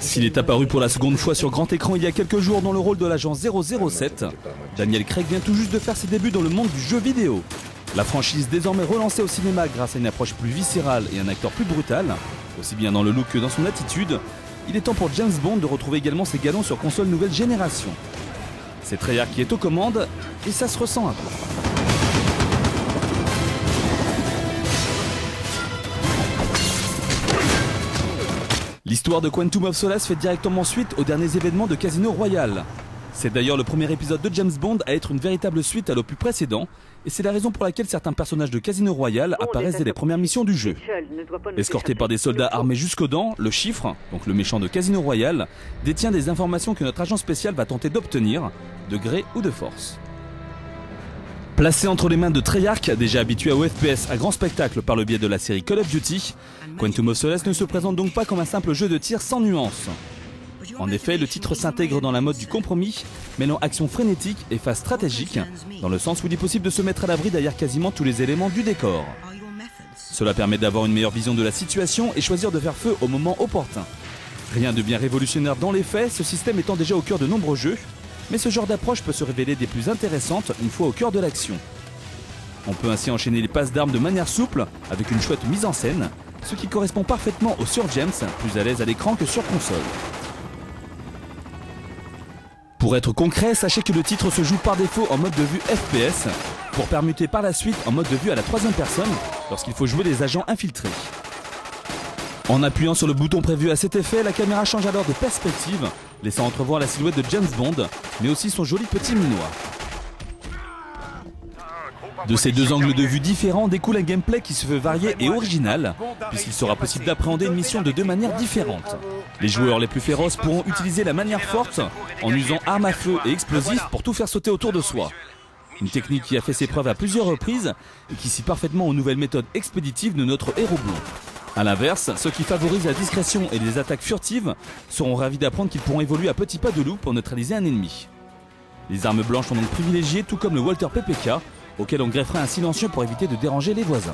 S'il est apparu pour la seconde fois sur grand écran il y a quelques jours dans le rôle de l'agent 007, Daniel Craig vient tout juste de faire ses débuts dans le monde du jeu vidéo. La franchise désormais relancée au cinéma grâce à une approche plus viscérale et un acteur plus brutal, aussi bien dans le look que dans son attitude, il est temps pour James Bond de retrouver également ses galons sur console nouvelle génération. C'est Treyarch qui est aux commandes et ça se ressent un peu. L'histoire de Quantum of Solace fait directement suite aux derniers événements de Casino Royale. C'est d'ailleurs le premier épisode de James Bond à être une véritable suite à l'opus précédent, et c'est la raison pour laquelle certains personnages de Casino Royale apparaissent dès les premières missions du jeu. Escorté par des soldats armés jusqu'aux dents, le Chiffre, donc le méchant de Casino Royale, détient des informations que notre agent spécial va tenter d'obtenir, de gré ou de force. Placé entre les mains de Treyarch, déjà habitué au FPS à grand spectacle par le biais de la série Call of Duty, Quantum of Solace ne se présente donc pas comme un simple jeu de tir sans nuance. En effet, le titre s'intègre dans la mode du compromis, mêlant action frénétique et phase stratégique, dans le sens où il est possible de se mettre à l'abri derrière quasiment tous les éléments du décor. Cela permet d'avoir une meilleure vision de la situation et choisir de faire feu au moment opportun. Rien de bien révolutionnaire dans les faits, ce système étant déjà au cœur de nombreux jeux, mais ce genre d'approche peut se révéler des plus intéressantes une fois au cœur de l'action. On peut ainsi enchaîner les passes d'armes de manière souple, avec une chouette mise en scène, ce qui correspond parfaitement au Sir James, plus à l'aise à l'écran que sur console. Pour être concret, sachez que le titre se joue par défaut en mode de vue FPS, pour permuter par la suite en mode de vue à la troisième personne, lorsqu'il faut jouer les agents infiltrés. En appuyant sur le bouton prévu à cet effet, la caméra change alors de perspective, laissant entrevoir la silhouette de James Bond, mais aussi son joli petit minois. De ces deux angles de vue différents découle un gameplay qui se veut varié et original, puisqu'il sera possible d'appréhender une mission de deux manières différentes. Les joueurs les plus féroces pourront utiliser la manière forte, en usant armes à feu et explosifs pour tout faire sauter autour de soi. Une technique qui a fait ses preuves à plusieurs reprises et qui scie parfaitement aux nouvelles méthodes expéditives de notre héros blond. A l'inverse, ceux qui favorisent la discrétion et les attaques furtives seront ravis d'apprendre qu'ils pourront évoluer à petits pas de loup pour neutraliser un ennemi. Les armes blanches sont donc privilégiées, tout comme le Walther PPK, auquel on greffera un silencieux pour éviter de déranger les voisins.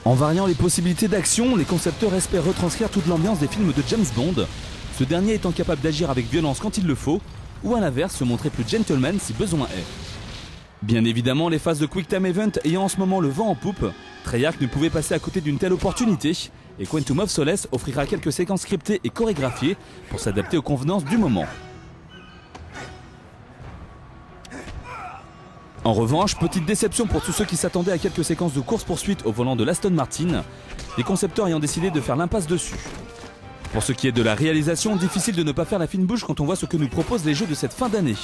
En variant les possibilités d'action, les concepteurs espèrent retranscrire toute l'ambiance des films de James Bond, ce dernier étant capable d'agir avec violence quand il le faut, ou à l'inverse se montrer plus gentleman si besoin est. Bien évidemment, les phases de Quick Time Event ayant en ce moment le vent en poupe, Treyarch ne pouvait passer à côté d'une telle opportunité, et Quantum of Solace offrira quelques séquences scriptées et chorégraphiées pour s'adapter aux convenances du moment. En revanche, petite déception pour tous ceux qui s'attendaient à quelques séquences de course-poursuite au volant de l'Aston Martin, les concepteurs ayant décidé de faire l'impasse dessus. Pour ce qui est de la réalisation, difficile de ne pas faire la fine bouche quand on voit ce que nous proposent les jeux de cette fin d'année.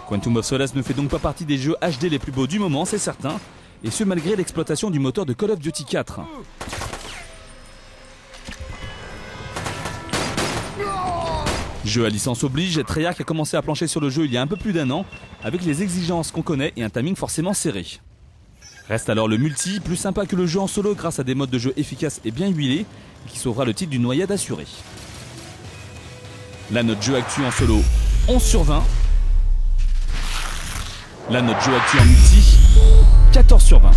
Quantum of Solace ne fait donc pas partie des jeux HD les plus beaux du moment, c'est certain, et ce malgré l'exploitation du moteur de Call of Duty 4. Jeu à licence oblige, Treyarch a commencé à plancher sur le jeu il y a un peu plus d'un an, avec les exigences qu'on connaît et un timing forcément serré. Reste alors le multi, plus sympa que le jeu en solo grâce à des modes de jeu efficaces et bien huilés, qui sauvera le titre d'une noyade assurée. La note jeu actu en solo, 11 sur 20. La note jeu actu en multi, 14 sur 20.